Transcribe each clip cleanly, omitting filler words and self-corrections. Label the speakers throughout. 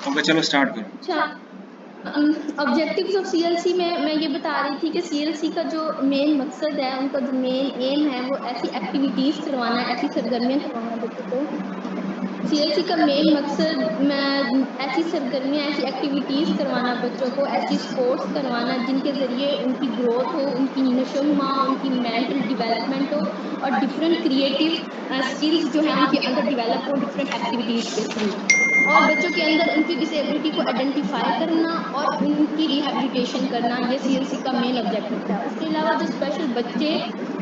Speaker 1: Okay चलो start करो।
Speaker 2: अच्छा, ऑब्जेक्टिव्स ऑफ सीएलसी में मैं ये बता रही थी कि सीएलसी का जो मेन मकसद है, उनका जो मेन एम है वो ऐसी एक्टिविटीज करवाना, ऐसी सरगर्मियां करवाना बच्चों को। सीएलसी का मेन मकसद ऐसी सरगर्मियां, ऐसी एक्टिविटीज करवाना बच्चों को, ऐसी स्पोर्ट्स करवाना जिनके जरिए उनकी ग्रोथ हो, उनकी नशोनुमा, उनकी मेंटल डेवलपमेंट हो और डिफरेंट क्रिएटिव स्किल्स जो है उनके अंदर डेवलप हो डिफरेंट एक्टिविटीज के थ्रू। और बच्चों के अंदर उनकी डिसेबिलिटी को आइडेंटिफाई करना और उनकी रिहैबिलिटेशन करना, ये सीएलसी का मेन ऑब्जेक्टिव था। उसके अलावा जो स्पेशल बच्चे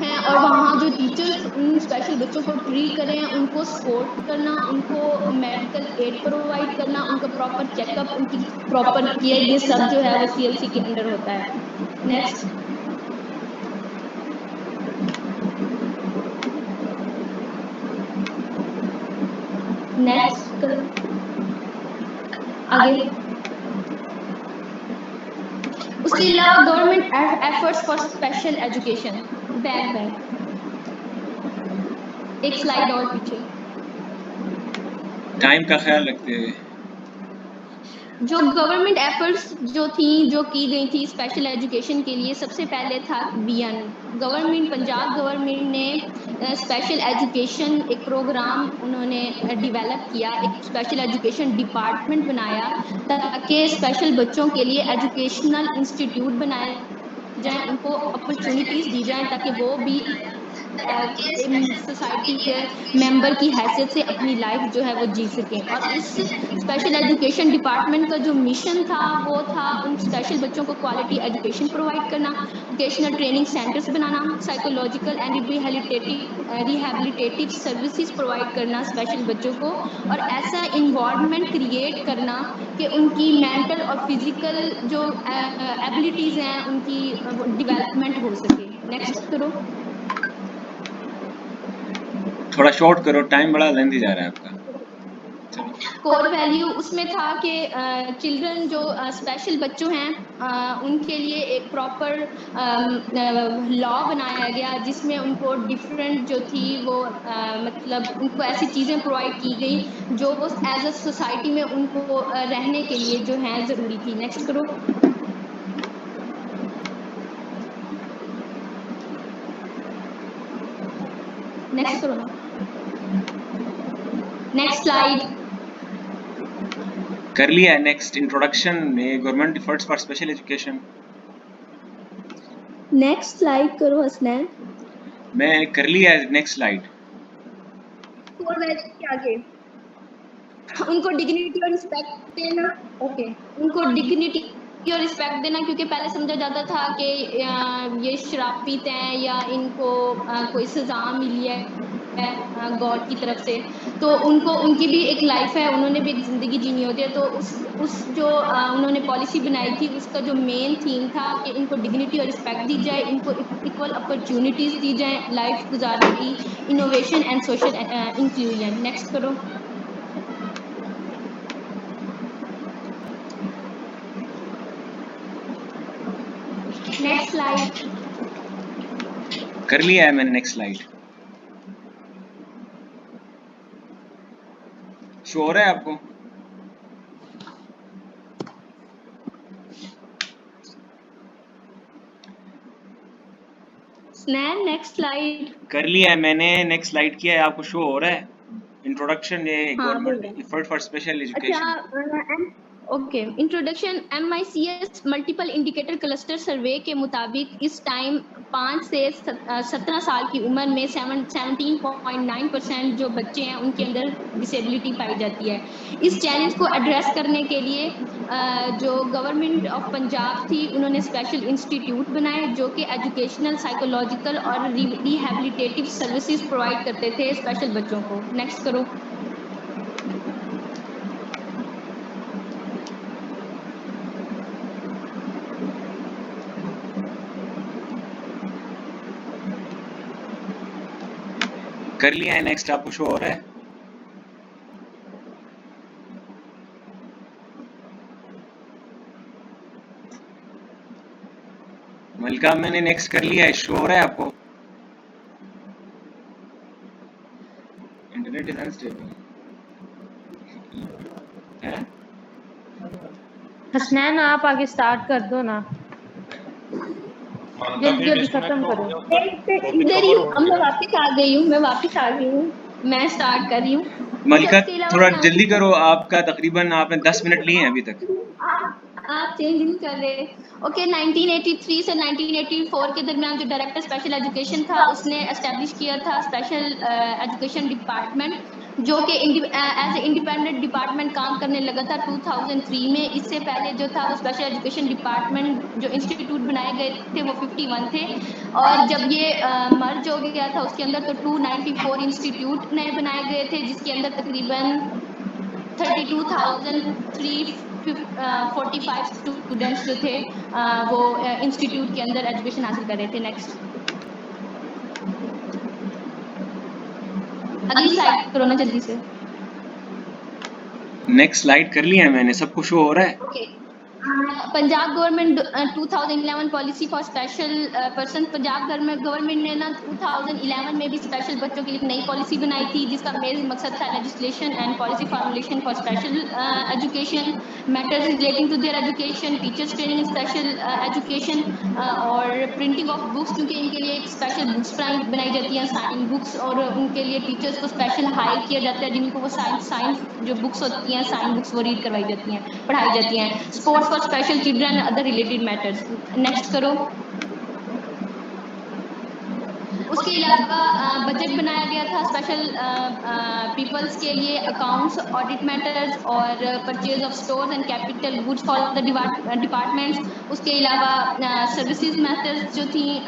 Speaker 2: हैं और वहाँ जो टीचर्स उन स्पेशल बच्चों को ट्रीट करें, उनको सपोर्ट करना, उनको मेडिकल एड प्रोवाइड करना, उनका प्रॉपर चेकअप, उनकी प्रॉपर केयर, ये सब जो है वो सीएलसी के अंडर होता है। नेक्स्ट नेक्स्ट करो आगे। उसके अलावा government efforts for special education, back back एक स्लाइड और पीछे।
Speaker 1: टाइम का ख्याल रखते हुए
Speaker 2: जो गवर्नमेंट एफर्ट्स जो थी, जो की गई थी स्पेशल एजुकेशन के लिए, सबसे पहले था बीएन गवर्नमेंट, पंजाब गवर्नमेंट ने स्पेशल एजुकेशन एक प्रोग्राम उन्होंने डेवलप किया, एक स्पेशल एजुकेशन डिपार्टमेंट बनाया ताकि स्पेशल बच्चों के लिए एजुकेशनल इंस्टीट्यूट बनाए जाए, उनको अपॉर्चुनिटीज दी जाए ताकि वो भी सोसाइटी के मेंबर की हैसियत से अपनी लाइफ जो है वो जी सकें। और इस स्पेशल एजुकेशन डिपार्टमेंट का जो मिशन था वो था उन स्पेशल बच्चों को क्वालिटी एजुकेशन प्रोवाइड करना, vocational training centres banana, psychological and rehabilitative services provide करना स्पेशल बच्चों को, और ऐसा इन्वायरमेंट क्रिएट करना कि उनकी मेंटल और फिजिकल जो एबिलिटीज हैं उनकी डेवलपमेंट हो सके। नेक्स्ट करो।
Speaker 1: थोड़ा शॉर्ट करो, टाइम बड़ा लेंथी जा रहा है आपका। चलो
Speaker 2: कोर वैल्यू उसमें था कि चिल्ड्रन जो स्पेशल बच्चों हैं उनके लिए एक प्रॉपर लॉ बनाया गया जिसमें उनको डिफरेंट जो थी वो मतलब उनको ऐसी चीज़ें प्रोवाइड की गई जो वो एज अ सोसाइटी में उनको रहने के लिए जो है ज़रूरी थी। नेक्स्ट करो। नेक्स्ट करो ना। Next slide.
Speaker 1: कर लिया है। नेक्स्ट इंट्रोडक्शन में government efforts for special education.
Speaker 2: Next slide करो हसनैन।
Speaker 1: मैं कर लिया है। Next slide.
Speaker 2: कोर वैल्यू के आगे उनको डिग्निटी और रिस्पेक्ट देना। ओके, उनको डिग्निटी और रिस्पेक्ट देना, क्योंकि पहले समझा जाता था कि ये शराब पीते हैं या इनको कोई सजा मिली है गॉड की तरफ से, तो उनको उनकी भी एक लाइफ है, उन्होंने भी एक जिंदगी जीनी होती है। तो उस जो उन्होंने पॉलिसी बनाई थी उसका जो मेन थीम था कि इनको डिग्निटी और रिस्पेक्ट दी जाए, इनको इक्वल अपॉर्चुनिटीज दी जाए लाइफ गुजारने की, innovation and social inclusion. Next करो। Next slide.
Speaker 1: कर लिया है मैंने। नेक्स्ट स्लाइड शो हो रहा है आपको?
Speaker 2: स्नैन नेक्स्ट स्लाइड।
Speaker 1: कर लिया है मैंने। नेक्स्ट स्लाइड किया है। आपको शो हो रहा है? इंट्रोडक्शन ये
Speaker 2: हाँ बोल रहा
Speaker 1: गवर्नमेंट
Speaker 2: है।
Speaker 1: Effort for special education.
Speaker 2: अच्छा, okay. Introduction. MICS multiple indicator cluster survey के मुताबिक इस टाइम 5 से 17 साल की उम्र में 17.9% जो बच्चे हैं उनके अंदर डिसेबिलिटी पाई जाती है। इस चैलेंज को एड्रेस करने के लिए जो गवर्नमेंट ऑफ पंजाब थी उन्होंने स्पेशल इंस्टीट्यूट बनाए जो कि एजुकेशनल, साइकोलॉजिकल और रिहैबिलिटेटिव सर्विसेज प्रोवाइड करते थे स्पेशल बच्चों को। नेक्स्ट करो।
Speaker 1: कर लिया है। नेक्स्ट आपको शो हो रहा है? मलका मैंने नेक्स्ट कर लिया है। शो हो रहा है आपको? इंटरनेट इज अनस्टेबल है।
Speaker 3: हसनैन आप आगे स्टार्ट कर दो ना, जल्दी जल्दी खत्म करो।
Speaker 2: इधर ही अब मैं वापस आ गई हूँ, मैं स्टार्ट कर रही हूँ।
Speaker 1: मलिका
Speaker 2: उसके अलावा
Speaker 1: थोड़ा
Speaker 2: मैं
Speaker 1: जल्दी करो, आपका तकरीबन आपने 10 मिनट लिए हैं अभी तक।
Speaker 2: आप चेंज नहीं कर रहे। ओके 1983 से 1984 के दरमियान जो डायरेक्टर स्पेशल एजुकेशन था उसने एस्टेब्लिश किया था स्पेशल एजुकेशन डिपार्टमेंट, जो कि एज ए इंडिपेंडेंट डिपार्टमेंट काम करने लगा था 2003 में। इससे पहले जो था वो स्पेशल एजुकेशन डिपार्टमेंट जो इंस्टीट्यूट बनाए गए थे वो 51 थे, और जब ये मर्ज हो गया था उसके अंदर तो 294 इंस्टीट्यूट नए बनाए गए थे, जिसके अंदर तकरीबन 32,345 स्टूडेंट्स जो थे वो इंस्टीट्यूट के अंदर एजुकेशन हासिल कर रहे थे। नेक्स्ट अगली स्लाइड करो ना जल्दी से।
Speaker 1: नेक्स्ट स्लाइड कर लिया है मैंने, सब कुछ शो हो रहा है।
Speaker 2: Okay Punjab government 2011 policy for special person. Punjab government ने ना 2011 में भी स्पेशल बच्चों के लिए एक नई पॉलिसी बनाई थी, जिसका मेन मकसद था legislation and policy formulation for special education, matters relating to their education, teachers training special education, और प्रिंटिंग ऑफ बुक्स, क्योंकि इनके लिए एक स्पेशल बुक्स बनाई जाती हैं साइंस बुक्स, और उनके लिए टीचर्स को स्पेशल हायर किया जाता है जिनको वो साइंस जो बुक्स होती हैं साइंस बुक्स वो रीड करवाई जाती हैं, पढ़ाई जाती हैं। Sports for special children other related matters. Next करो। उसके अलावा बजट बनाया गया था स्पेशल पीपल्स के लिए, अकाउंट्स, ऑडिट मैटर्स और purchase of stores and capital goods for the departments. उसके अलावा सर्विसेज मैटर्स जो थी,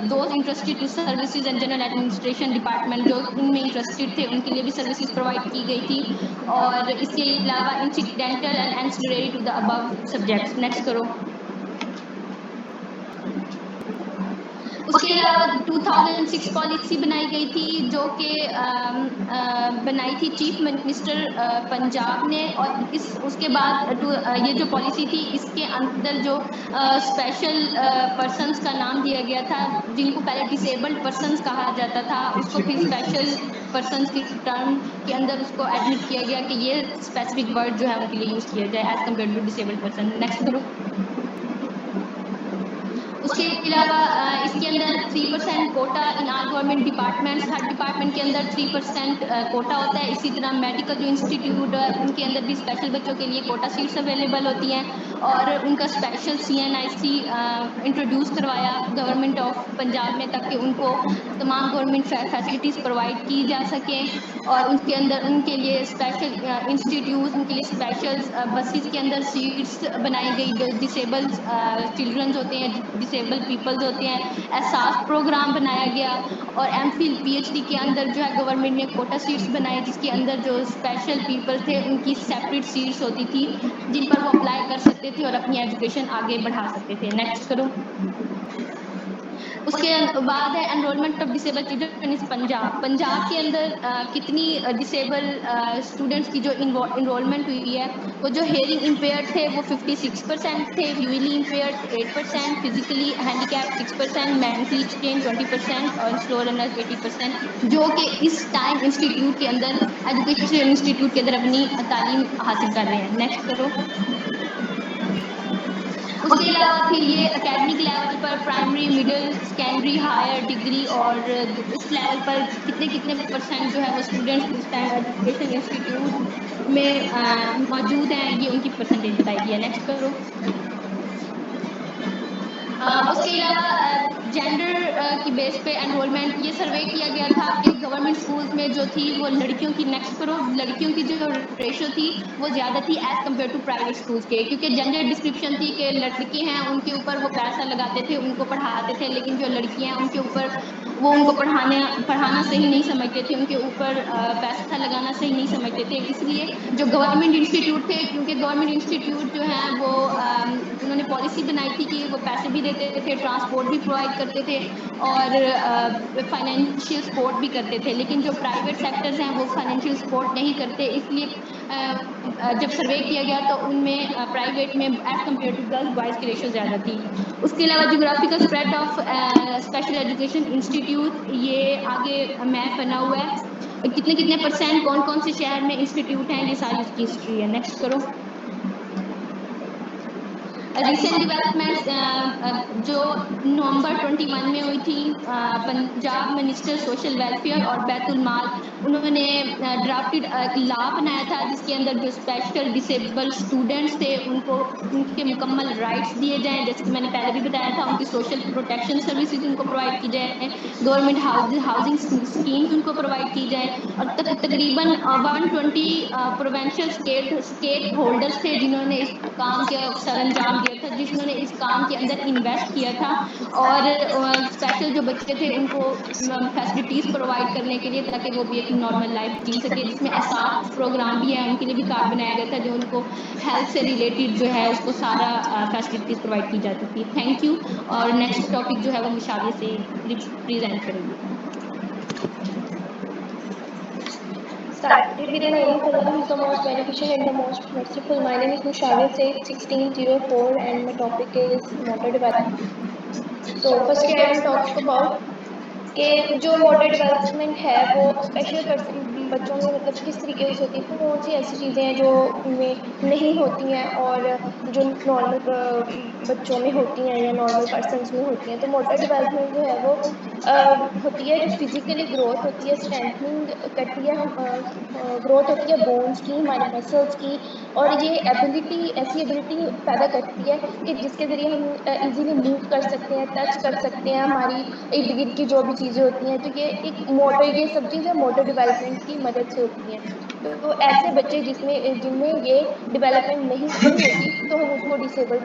Speaker 2: those interested to services and general administration department जो इनमें इंटरेस्टेड थे उनके लिए भी सर्विसेज प्रोवाइड की गई थी, और इसके अलावा incidental and ancillary to the above subjects. Next करो। उसके अलावा 2006 पॉलिसी बनाई गई थी जो कि बनाई थी चीफ मिनिस्टर पंजाब ने, और उसके बाद ये जो पॉलिसी थी इसके अंदर जो स्पेशल पर्सन्स का नाम दिया गया था, जिनको पहले डिसेबल्ड पर्सन्स कहा जाता था, उसको फिर स्पेशल पर्सन्स की टर्म के अंदर उसको एडमिट किया गया कि ये स्पेसिफिक वर्ड जो है उनके लिए यूज़ किया जाए as compare to disabled person. Next करो। उसके अलावा इसके अंदर 3% quota in all government departments, हर डिपार्टमेंट के अंदर 3% कोटा होता है। इसी तरह मेडिकल जो इंस्टीट्यूट है उनके अंदर भी स्पेशल बच्चों के लिए कोटा सीट्स अवेलेबल होती हैं, और उनका स्पेशल CNIC इंट्रोड्यूस करवाया गवर्नमेंट ऑफ पंजाब में, ताकि उनको तमाम गवर्नमेंट फैसिलिटीज़ प्रोवाइड की जा सकें, और उनके अंदर उनके लिए स्पेशल इंस्टीट्यूट, उनके लिए स्पेशल बसेस के अंदर सीट्स बनाई गई जो डिसेबल चिल्ड्रंस होते हैं, डिसेबल पीपल्स होते हैं। एहसास प्रोग्राम बनाया गया, और MPhil PhD के अंदर जो है गवर्नमेंट ने कोटा सीट्स बनाई, जिसके अंदर जो स्पेशल पीपल थे उनकी सेपरेट सीट्स होती थी जिन पर वो अप्लाई कर सकते थे और अपनी एजुकेशन आगे बढ़ा सकते थे। नेक्स्ट करो। उसके बाद है एनरोलमेंट ऑफ डिसेबल चिल्ड्रन इस पंजाब के अंदर कितनी डिसेबल स्टूडेंट्स की जो इनरोलमेंट हुई है, वो जो हेयरिंग इम्पेयर्ड थे वो 56% थे, visually impaired 8%, physically handicapped 6%, mentally challenged 20% और स्लो रनर्स 80%, जो कि इस टाइम इंस्टीट्यूट के अंदर एजुकेशन इंस्टीट्यूट के अंदर अपनी तालीम हासिल कर रहे हैं। नेक्स्ट करो। उसके अलावा फिर ये एकेडमिक लेवल पर primary, middle, secondary, higher degree और इस लेवल पर कितने कितने % जो है वो स्टूडेंट्स इस टाइम एजुकेशन इंस्टीट्यूट में मौजूद हैं, ये उनकी परसेंटेज बताई गई है। नेक्स्ट करो। उसके अलावा जेंडर की बेस पे एनरोलमेंट ये सर्वे किया गया था कि गवर्नमेंट स्कूल्स में जो थी वो लड़कियों की, नेक्स्ट करो, लड़कियों की जो रेशो थी वो ज़्यादा थी as compare to private schools के, क्योंकि जेंडर डिस्क्रिप्शन थी कि लड़के हैं उनके ऊपर वो पैसा लगाते थे, उनको पढ़ाते थे, लेकिन जो लड़कियां हैं उनके ऊपर वो उनको पढ़ाना सही नहीं समझते थे, उनके ऊपर पैसा लगाना सही नहीं समझते थे। इसलिए जो गवर्नमेंट इंस्टीट्यूट थे, क्योंकि गवर्नमेंट इंस्टीट्यूट जो है वो उन्होंने पॉलिसी बनाई थी कि वो पैसे भी देते थे, ट्रांसपोर्ट भी प्रोवाइड करते थे और फाइनेंशियल सपोर्ट भी करते थे, लेकिन जो प्राइवेट सेक्टर्स हैं वो फाइनेंशियल सपोर्ट नहीं करते। इसलिए जब सर्वे किया गया तो उनमें प्राइवेट में as compare to girls boys की रेशो ज़्यादा थी। उसके अलावा geographical spread of special education institute, ये आगे मैप बना हुआ है, कितने कितने % कौन कौन से शहर में इंस्टीट्यूट हैं, ये सारी उसकी हिस्ट्री है। नेक्स्ट करो। रिसेंट डेवलपमेंट्स जो नवंबर 21 में हुई थी, पंजाब मिनिस्टर सोशल वेलफेयर और बैतुल माल, उन्होंने ड्राफ्टेड लॉ बनाया था जिसके अंदर जो स्पेशल डिसेबल स्टूडेंट्स थे उनको उनके मुकम्मल राइट्स दिए जाएं, जैसे कि मैंने पहले भी बताया था, उनकी सोशल प्रोटेक्शन सर्विसेज उनको प्रोवाइड की जाए, गवर्नमेंट हाउसिंग स्कीम्स उनको प्रोवाइड की जाए, और तकरीबन 120 प्रोविंशियल स्टेट होल्डर्स थे जिन्होंने इस काम के सर अंजाम दिया था, जिन्होंने इस काम के अंदर इन्वेस्ट किया था, और स्पेशल जो बच्चे थे उनको फैसिलिटीज प्रोवाइड करने के लिए ताकि वो भी एक नॉर्मल लाइफ जी सके, जिसमें एहसास प्रोग्राम भी है, उनके लिए भी कार्ड बनाया गया था जो उनको हेल्थ से रिलेटेड जो है उसको सारा फैसिलिटीज प्रोवाइड की जाती थी। Thank you. और नेक्स्ट टॉपिक जो है वो मुशाविर से प्रेजेंट करेंगे।
Speaker 4: Started with the name of Allah, who is the most beneficent and the most merciful. My name is Mushavir Said 1604 and my topic is motor development. So firstly I will talk about कि जो motor development है वो special बच्चों में मतलब किस तरीके से होती है, कौन सी ऐसी चीज़ें हैं जो उनमें नहीं होती हैं और जो नॉर्मल बच्चों में होती हैं या नॉर्मल पर्सनस में होती हैं। तो मोटर डेवलपमेंट जो है वो होती है, जो फिजिकली ग्रोथ होती है, स्ट्रेंथनिंग करती है, ग्रोथ होती है बोन्स की, हमारे मसल्स की, और ये एबिलिटी ऐसी एबिलिटी पैदा करती है कि जिसके ज़रिए हम इजीली मूव कर सकते हैं, टच कर सकते हैं हमारी इर्द गिर्द की जो भी चीज़ें होती हैं। तो ये एक मोटर, ये सब चीज़ें मोटर डेवलपमेंट की मदद से होती हैं। तो ऐसे बच्चे जिनमें ये डेवलपमेंट नहीं होती तो हम उसको डिसेबल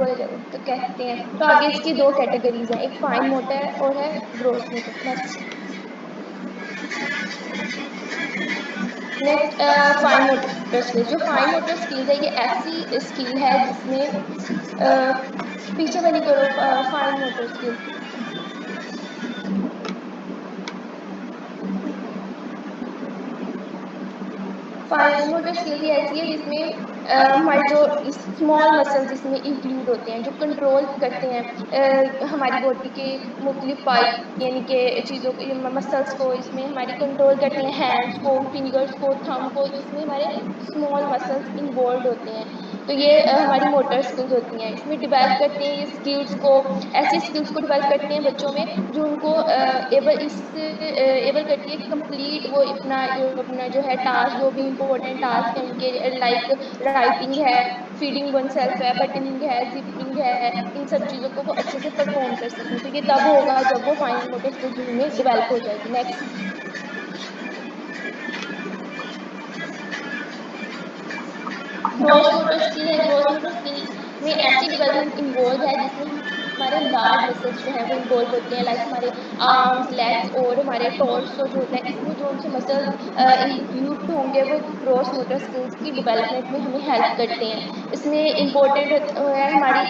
Speaker 4: कहते हैं। तो आगे इसकी दो कैटेगरीज हैं, एक फाइन मोटर और है gross motor. Next fine motor skills. जो फाइन मोटर स्किल्स है ये ऐसी स्किल है जिसमें पीछे वाली करो, fine motor skill. Fine motor skill ही ऐसी है जिसमें हमारे जो स्मॉल मसल्स इसमें इंक्लूड होते हैं, जो कंट्रोल करते हैं हमारी बॉडी के मुख्तलिफ पार्ट, यानी कि चीज़ों को, मसल्स को इसमें हमारी कंट्रोल करते हैं, हैंड्स को, फिंगर्स को, थंब को, इसमें हमारे स्मॉल मसल्स इन्वॉल्व होते हैं। तो ये हमारी मोटर स्किल्स होती हैं, इसमें डिवेल्प करते हैं ये स्किल्स को, ऐसी स्किल्स को डिवेल्प करते हैं बच्चों में जो उनको एबल करती है कि कंप्लीट वो अपना जो है टास्क, जो भी इम्पोर्टेंट टास्क है उनके, लाइक राइटिंग है, फीडिंग वन सेल्फ है, बटनिंग है, जिपिंग है, इन सब चीज़ों को वो अच्छे से परफॉर्म कर सकें। तो ये तब होगा जब वो फाइन मोटर स्किल्स उनमें डिवेल्प हो जाएगी। नेक्स्ट ग्रॉस मोटर स्किल है। ग्रॉस मोटर स्किल में ऐसी डेवलपमेंट इन्वॉल्व है जिसमें हमारे लार्ज मसल्स जो है वो इन्वॉल्व होते हैं, लाइक हमारे आर्म्स, लेग्स और हमारे टॉर्सो जो होता है, इसमें जो उनसे मसल्स इंक्लूड होंगे वो ग्रॉस मोटर स्किल्स की डेवलपमेंट में हमें हेल्प करते हैं। इसमें इम्पोर्टेंट है हमारी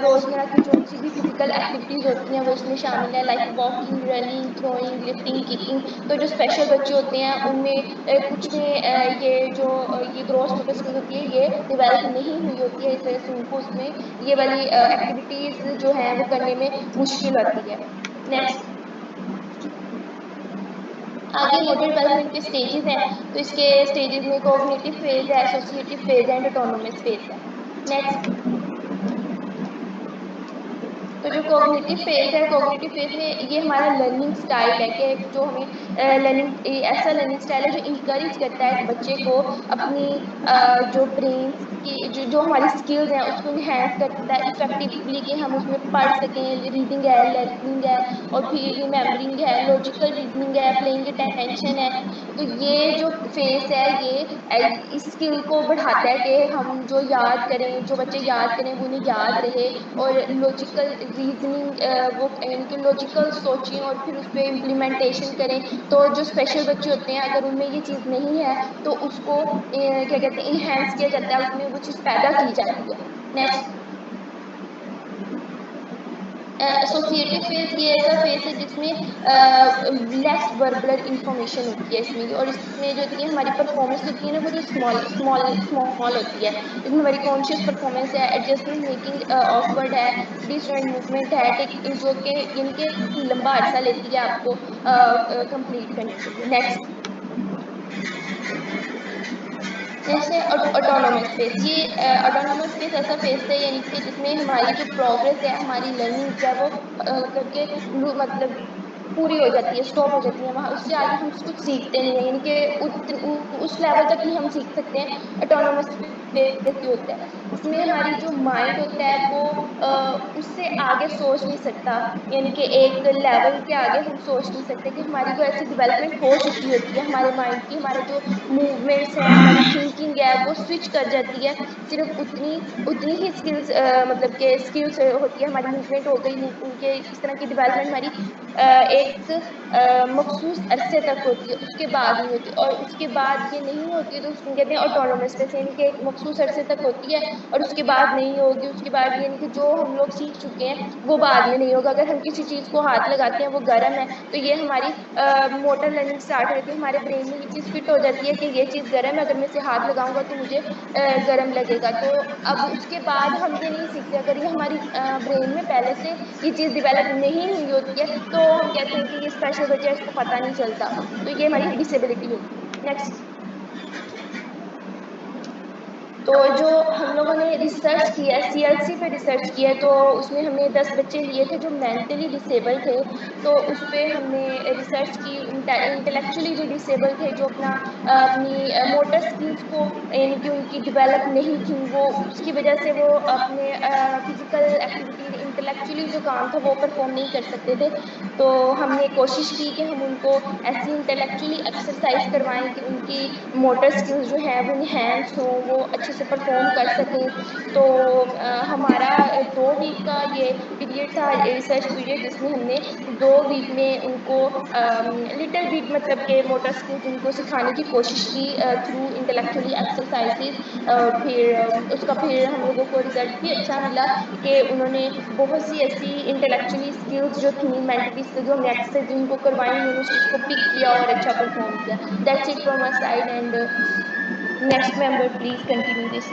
Speaker 4: रोज़मर्रा की जो सी भी फिजिकल एक्टिविटीज़ होती हैं वो इसमें शामिल है, like walking, running, throwing, lifting, kicking. तो जो स्पेशल बच्चे होते हैं उनमें कुछ में ये ग्रॉस मोटर स्किल होती है ये डेवलप नहीं हुई होती है, इस वजह से उनको उसमें ये वाली एक्टिविटीज़ जो हैं वो करने में मुश्किल होती है। नेक्स्ट आगे मोटर डेवलपमेंट के स्टेजेस हैं। तो इसके स्टेजेस में कोग्निटिव फेज है, एसोसिएटिव फेज है, एंड ऑटोनोमस फेज है। नेक्स्ट तो जो कोग्निटिव फेज है, कोग्निटिव फेज में ये हमारा लर्निंग स्टाइल है कि जो हमें लर्निंग, ऐसा लर्निंग स्टाइल है जो इंकरेज करता है बच्चे को अपनी जो ब्रेन की जो हमारी स्किल्स हैं उसको इन्हेंस करता है इफेक्टिवली, कि हम उसमें पढ़ सकें, रीडिंग है, लर्निंग है, और फिर रिमेम्बरिंग है, लॉजिकल रीजनिंग है, प्लेइंग अटेंशन है। तो ये जो फेस है ये इस स्किल को बढ़ाता है कि हम जो याद करें, जो बच्चे याद करें वो उन्हें याद रहे, और लॉजिकल रीजनिंग वो इनके लॉजिकल सोचें और फिर उस पर इम्प्लीमेंटेशन करें। तो जो स्पेशल बच्चे होते हैं अगर उनमें ये चीज़ नहीं है तो उसको क्या कहते हैं, इन्हेंस किया जाता है, उसमें वो चीज़ पैदा की जाती है। नेक्स्ट एसोसिएटिव फेज, ये ऐसा फेज है जिसमें लेस वर्बलर इंफॉर्मेशन होती है इसमें, और इसमें जो होती है हमारी परफॉर्मेंस होती है ना वो जो स्मॉल होती है, इसमें हमारी कॉन्शियस परफॉर्मेंस है, एडजस्टमेंट मेकिंग ऑकवर्ड है, डिस्टेंट मूवमेंट है, जो कि इनके लंबा अर्सा लेती है आपको कंप्लीट करने के लिए। नेक्स्ट जैसे ऑटोनोमस फेस, ये ऑटोनोमस फेस ऐसा फेस है यानी कि जिसमें हमारी जो प्रोग्रेस है, हमारी लर्निंग है वो मतलब के मतलब पूरी हो जाती है, स्टॉप हो जाती है वहाँ, उससे आगे हम कुछ सीखते नहीं है, यानी कि उस लेवल तक ही हम सीख सकते हैं। ऑटोनोमस फेस जो होता है इसमें हमारी जो माइंड होता है वो उससे आगे सोच नहीं सकता, यानी कि एक लेवल के आगे हम सोच नहीं सकते, कि हमारी वो ऐसी डेवलपमेंट हो चुकी होती है हमारे माइंड की, हमारे जो मूवमेंट्स है, हमारी थिंकिंग है वो स्विच कर जाती है। सिर्फ उतनी उतनी ही स्किल्स मतलब के स्किल्स होती है, हमारी मूवमेंट हो गई, उनके इस तरह की डेवलपमेंट हमारी एक मखसूस अरसे तक होती है, उसके बाद नहीं होती, और उसके बाद ये नहीं होती है तो उसको कहते हैं ऑटोनोमस फेस, यानी कि एक मखसूस अरसे तक होती है और उसके बाद नहीं होगी। उसके बाद यानी कि जो हम लोग सीख चुके हैं वो बाद में नहीं होगा। अगर हम किसी चीज को हाथ लगाते हैं वो गर्म है तो ये हमारी मोटर लर्निंग स्टार्ट हो जाती है, हमारे ब्रेन में ये चीज फिट हो जाती है कि ये चीज गर्म है, अगर मैं इसे हाथ लगाऊंगा तो मुझे गर्म लगेगा। तो अब उसके बाद हम ये नहीं सीखते, अगर ये हमारी ब्रेन में पहले से ये चीज डेवलप नहीं हुई होती है तो हम कहते हैं कि ये स्पेशल बच्चा है, इसको पता नहीं चलता, तो ये हमारी डिसेबिलिटी होगी। नेक्स्ट, तो जो हम लोगों ने रिसर्च किया है, सीएलसी पे रिसर्च किया है, तो उसमें हमने 10 बच्चे लिए थे जो मेंटली डिसेबल थे, तो उस पे हमने रिसर्च की। इंटेलेक्चुअली जो डिसेबल थे, जो अपनी मोटर स्किल्स को यानी कि उनकी डेवलप नहीं थी, वो उसकी वजह से वो अपने फिजिकल एक्टिविटी, इंटेलेक्चुअली जो काम था वो परफॉर्म नहीं कर सकते थे, तो हमने कोशिश की कि हम उनको ऐसी इंटेलेक्चुअली एक्सरसाइज करवाएं कि उनकी मोटर स्किल्स जो है वो इनहेंस हो, वो अच्छे से परफॉर्म कर सकें। तो हमारा 2 वीक का ये पीरियड था, रिसर्च पीरियड, जिसमें हमने 2 वीक में उनको लिटिल बिट मतलब के मोटर स्किल्स उनको सिखाने की कोशिश की थ्रू इंटेलेक्चुअली एक्सरसाइजेज। फिर हम लोगों को रिजल्ट भी अच्छा मिला कि उन्होंने बहुत सी ऐसी इंटेलेक्चुअली स्किल्स जो थी, मेंटली स्किल्स जो हमने एक्सरसाइज उनको करवाई, उन्होंने उस चीज को पिक किया और अच्छा परफॉर्म किया। That's it from my side, and next member please continue this.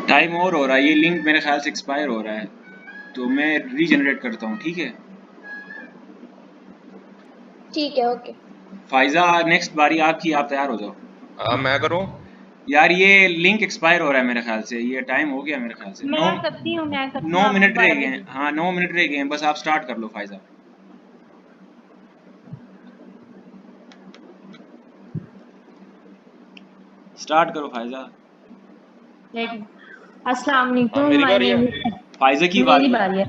Speaker 1: Time और हो रहा है, ये लिंक मेरे ख्याल से एक्सपायर हो रहा है, तो मैं रीजनरेट करता हूँ, ठीक है?
Speaker 4: ठीक है, ओके।
Speaker 1: फाइजा नेक्स्ट बारी आपकी, आप तैयार हो जाओ।
Speaker 5: मैं करूं?
Speaker 1: यार ये लिंक एक्सपायर हो रहा है मेरे ख्याल से, ये टाइम हो गया मेरे ख्याल से।
Speaker 3: मैं करती हूँ
Speaker 1: 9
Speaker 3: आपको
Speaker 1: मिनट रह
Speaker 3: 12
Speaker 1: गए
Speaker 3: बजे।
Speaker 1: हैं। हाँ 9 मिनट रह गए हैं, बस आप स्टार्ट कर लो फाइजा। स्टार्ट करो फाइजा।
Speaker 3: अस्सलाम वालेकुम,
Speaker 5: मेरी
Speaker 3: माय
Speaker 5: बारी
Speaker 3: नेम
Speaker 5: है?
Speaker 1: फाइजा की
Speaker 3: मेरी
Speaker 1: बारी है।
Speaker 3: बारी है।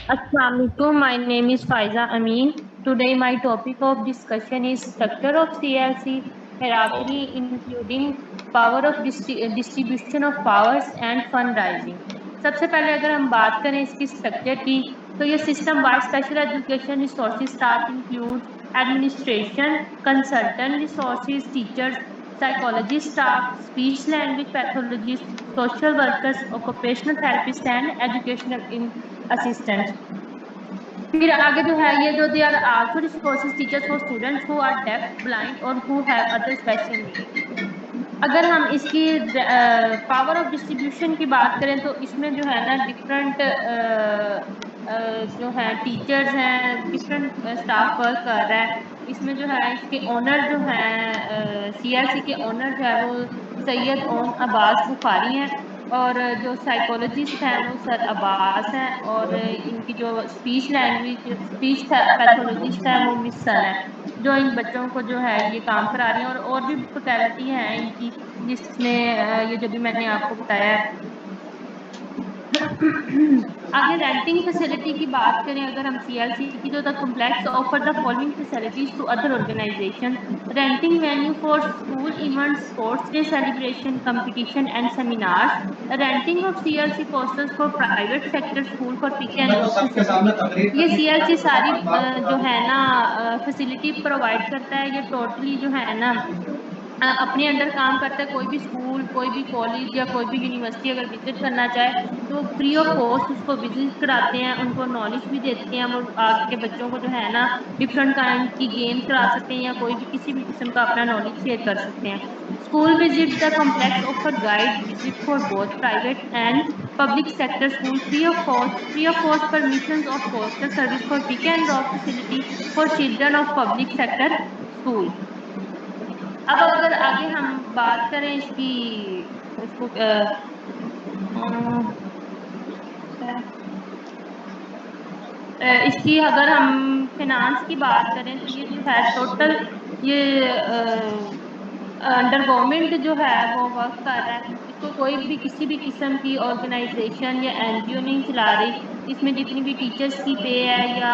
Speaker 3: अस्सलाम वालेकुम, my name is Faiza Amin. Today my topic of discussion is structure of CLC hierarchy including power of distribution of powers and fund raising. सबसे पहले अगर हम बात करें इसकी स्ट्रक्चर की, तो ये system wide special education resources staff include administration, consultant resources, teachers, psychology staff, speech language pathologist, social workers, occupational therapist and educational assistant. फिर आगे जो है ये जो they are also resources teachers for students who are deaf, blind और who have other special needs. अगर हम इसकी पावर ऑफ डिस्ट्रीब्यूशन की बात करें तो इसमें जो है ना डिफरेंट जो है टीचर्स हैं, डिफरेंट स्टाफ वर्क कर रहा है। इसमें जो है इसके ओनर जो है सीएलसी के ओनर जो है वो सैयद ओम अब्बास बुखारी हैं, और जो साइकोलॉजिस्ट हैं वो सर अब्बास हैं, और इनकी जो स्पीच पैथोलॉजिस्ट है वो मिस सन है, जो इन बच्चों को जो है ये काम करा रही हैं। और भी फैकल्टी हैं इनकी, जिसमें ये जो भी मैंने आपको बताया है। आगे रेंटिंग फैसिलिटी की बात करें अगर हम सीएलसी की, तो the complex offer the following facilities to other organisation: renting venue for school events, sports day celebration, competition and seminars, renting of CLC courses for private sector school for pick and drop. ये CLC सारी जो है ना facility provide करता है। ये totally जो है ना अपने अंडर काम करता है। कोई भी स्कूल, कोई भी कॉलेज या कोई भी यूनिवर्सिटी अगर विजिट करना चाहे तो फ्री ऑफ कॉस्ट उसको विजिट कराते हैं, उनको नॉलेज भी देते हैं। वो आगे के बच्चों को जो है ना डिफरेंट काइंड की गेम्स करा सकते हैं या कोई भी किसी भी किस्म का अपना नॉलेज शेयर कर सकते हैं। School visit the complex offer guide visit for both private and public sector school free of cost permission of postal service for pick and drop facility for children of public sector school. अब अगर आगे हम बात करें इसकी इसको इसकी अगर हम फिनांस की बात करें तो ये जो है टोटल ये अंडर गवर्नमेंट जो है वो वर्क कर रहा है। इसको कोई भी किसी भी किस्म की ऑर्गेनाइजेशन या एनजीओ नहीं चला रही। इसमें जितनी भी टीचर्स की पे है या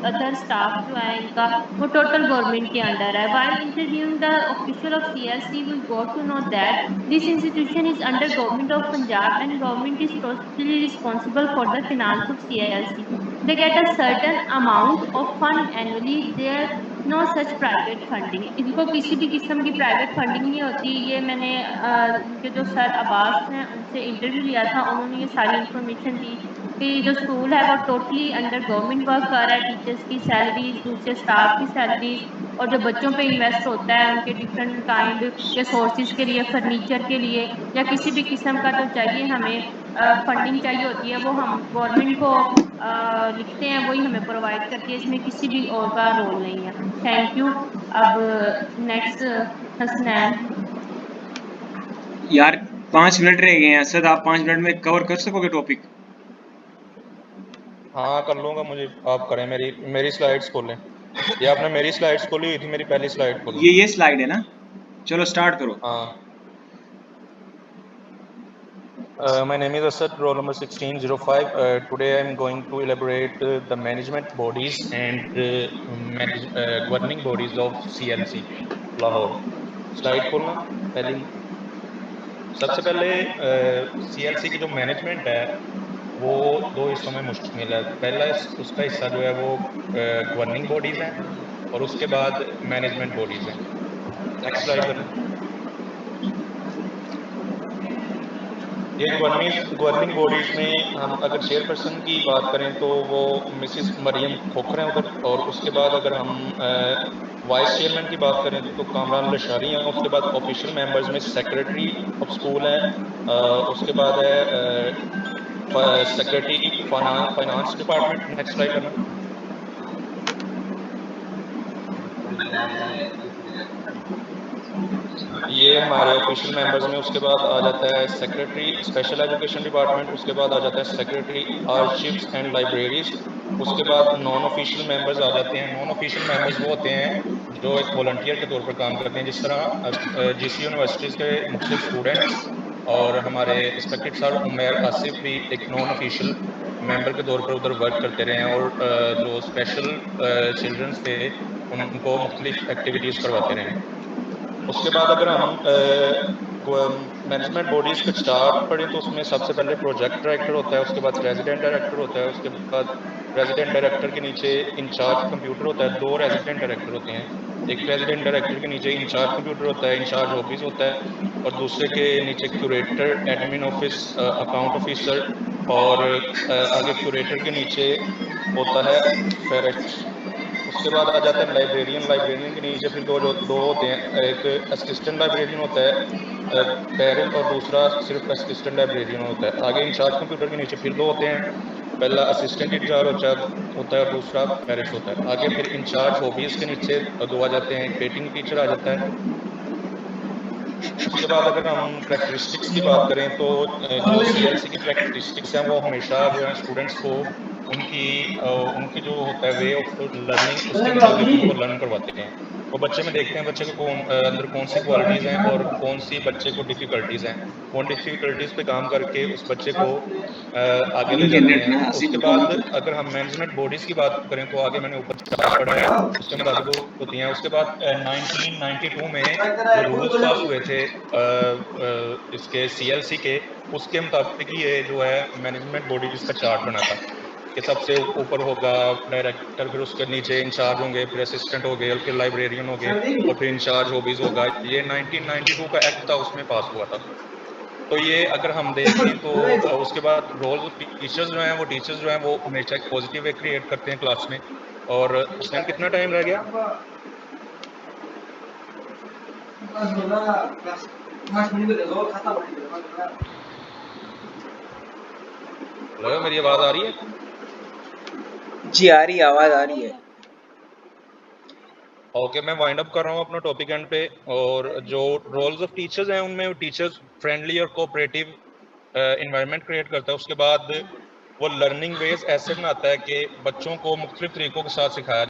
Speaker 3: अदर स्टाफ जो है इनका वो टोटल गवर्नमेंट के अंडर है। While interviewing the official of CLC we got to know that this institution is under government of Punjab and government is totally responsible for the finance of CLC. They get a certain amount of fund annually. There no such private funding. इनको किसी भी किस्म की private funding नहीं होती। ये मैंने इनके जो सर अब्बास हैं उनसे इंटरव्यू लिया था, उन्होंने ये सारी इंफॉर्मेशन दी कि जो स्कूल है वो टोटली अंडर गवर्नमेंट वर्क कर रहा है। टीचर्स की सैलरीज, दूसरे स्टाफ की सैलरीज और जो बच्चों पे इन्वेस्ट होता है उनके डिफरेंट काइंड के सोर्सेज के लिए, फर्नीचर के लिए या किसी भी किस्म का जो चाहिए हमें फंडिंग चाहिए होती है वो हम गवर्नमेंट को लिखते हैं, वही हमें प्रोवाइड करती है। इसमें किसी भी और का रोल नहीं है। Thank you. अब नेक्स्ट हसनैन।
Speaker 1: यार 5 मिनट रह गए हैं सर, आप 5 मिनट में कवर कर सकोगे टॉपिक?
Speaker 5: हाँ कर लूँगा, मुझे आप करें। मेरी स्लाइड्स खोलें। ये आपने मेरी स्लाइड्स खोली हुई थी, मेरी पहली स्लाइड खोलो।
Speaker 1: ये स्लाइड है ना? चलो स्टार्ट करो।
Speaker 5: हाँ। My name is Asad, roll number 1605. Today I am going to elaborate the management bodies and governing bodies of CLC, Lahore. Slide खोलना पहली। सबसे पहले CLC की जो मैनेजमेंट है वो 2 हिस्सों में मुश्तमिल है। पहला उसका हिस्सा जो है वो गवर्निंग बॉडीज़ हैं और उसके बाद मैनेजमेंट बॉडीज़ हैं। नेक्स्ट स्लाइड करें। ये गवर्निंग बॉडीज़ में हम अगर चेयरपर्सन की बात करें तो वो मिसिस मरियम खोखर हैं उधर, और उसके बाद अगर हम वाइस चेयरमैन की बात करें तो कामरान लशारी हैं। उसके बाद ऑफिशियल मेंबर्स में सेक्रेटरी ऑफ स्कूल है, उसके बाद है secretary finance department. Next slide करना। ये हमारे ऑफिशियल मेंबर्स में। उसके बाद आ जाता है सेक्रेटरी स्पेशल एजुकेशन डिपार्टमेंट, उसके बाद आ जाता है सेक्रेटरी आर्शिव्स एंड लाइब्रेरीज। उसके बाद नॉन ऑफिशियल मेंबर्स आ जाते हैं। नॉन ऑफिशियल मेंबर्स वो होते हैं जो एक वॉलंटियर के तौर पर काम करते हैं, जिस तरह GC यूनिवर्सिटीज़ के मुख्तलिफ स्टूडेंट्स और हमारे रिस्पेक्टेड सर उमैर आसिफ भी एक नॉन ऑफिशियल मेंबर के तौर पर उधर वर्क करते रहे हैं और जो स्पेशल चिल्ड्रंस थे उनको मुख्तलिफ एक्टिविटीज़ करवाते रहे हैं। उसके बाद अगर हम मैनेजमेंट बॉडीज़ का चार्ट पढ़ें तो उसमें सबसे पहले प्रोजेक्ट डायरेक्टर होता है, उसके बाद रेजिडेंट डायरेक्टर होता है, उसके बाद रेजिडेंट डायरेक्टर के नीचे इंचार्ज कंप्यूटर होता है। 2 रेजिडेंट डायरेक्टर होते हैं, एक रेजिडेंट डायरेक्टर के नीचे इंचार्ज कंप्यूटर होता है, इंचार्ज ऑफिस होता है, और दूसरे के नीचे curator, admin office, account officer, और आगे क्यूरेटर के नीचे होता है फेरेस्ट। उसके बाद आ जाता है लाइब्रेरियन। लाइब्रेरियन के नीचे फिर दो होते हैं, एक असिस्टेंट लाइब्रेरियन होता है पैरल, और दूसरा सिर्फ असिस्टेंट लाइब्रेरियन होता है। आगे इंचार्ज कंप्यूटर के नीचे फिर 2 होते हैं, पहला असिस्टेंट इंचार्ज होता है और दूसरा पैरिश होता है। आगे फिर इंचार्ज हॉबीज़ के नीचे 2 आ जाते हैं, एक पेटिंग टीचर आ जाता है। उसके बाद अगर हम करैक्टरिस्टिक्स की बात करें तो जो CLC की करैक्टरिस्टिक्स हैं वो हमेशा जो है स्टूडेंट्स को उनकी जो होता है वे ऑफ लर्निंग उसके मुताबिक उनको लर्न करवाते हैं। वो बच्चे में देखते हैं बच्चे को अंदर कौन सी क्वालिटीज़ हैं और कौन सी बच्चे को डिफ़िकल्टीज़ हैं। उन डिफ़िकल्टीज़ पे काम करके उस बच्चे को आगे ले जाते हैं। उसके बाद अगर हम मैनेजमेंट बॉडीज़ की बात करें तो आगे मैंने ऊपर चार्ट पढ़ा है उसके मुताबिक होती हैं। उसके बाद 1992 में जो रूल्स पास हुए थे इसके CLC के, उसके मुताबिक ये जो है मैनेजमेंट बॉडीज़ का चार्ट बना था कि सबसे ऊपर होगा डायरेक्टर, फिर उसके नीचे इंचार्ज होंगे, फिर असिस्टेंट हो गए, और फिर लाइब्रेरियन हो गए, और फिर इंचार्ज हॉबीज़ होगा। ये 1992 का एक्ट था, उसमें पास हुआ था। तो ये अगर हम देखें तो उसके बाद रोल टीचर्स जो हैं वो हमेशा एक पॉजिटिव वे क्रिएट करते हैं क्लास में। और कितना टाइम रह गया? हेलो, मेरी आवाज़ आ रही है?
Speaker 1: जी आ रही है, आवाज़ आ रही है।
Speaker 5: ओके, मैं वाइंड अप कर रहा हूँ अपना टॉपिक एंड पे। और जो रोल्स ऑफ टीचर्स हैं उनमें टीचर्स फ्रेंडली और कोऑपरेटिव इन्वायरमेंट क्रिएट करता है। उसके बाद वो लर्निंग वेज ऐसे बनाता है कि बच्चों को मुख्तलिफ तरीकों के साथ सिखाया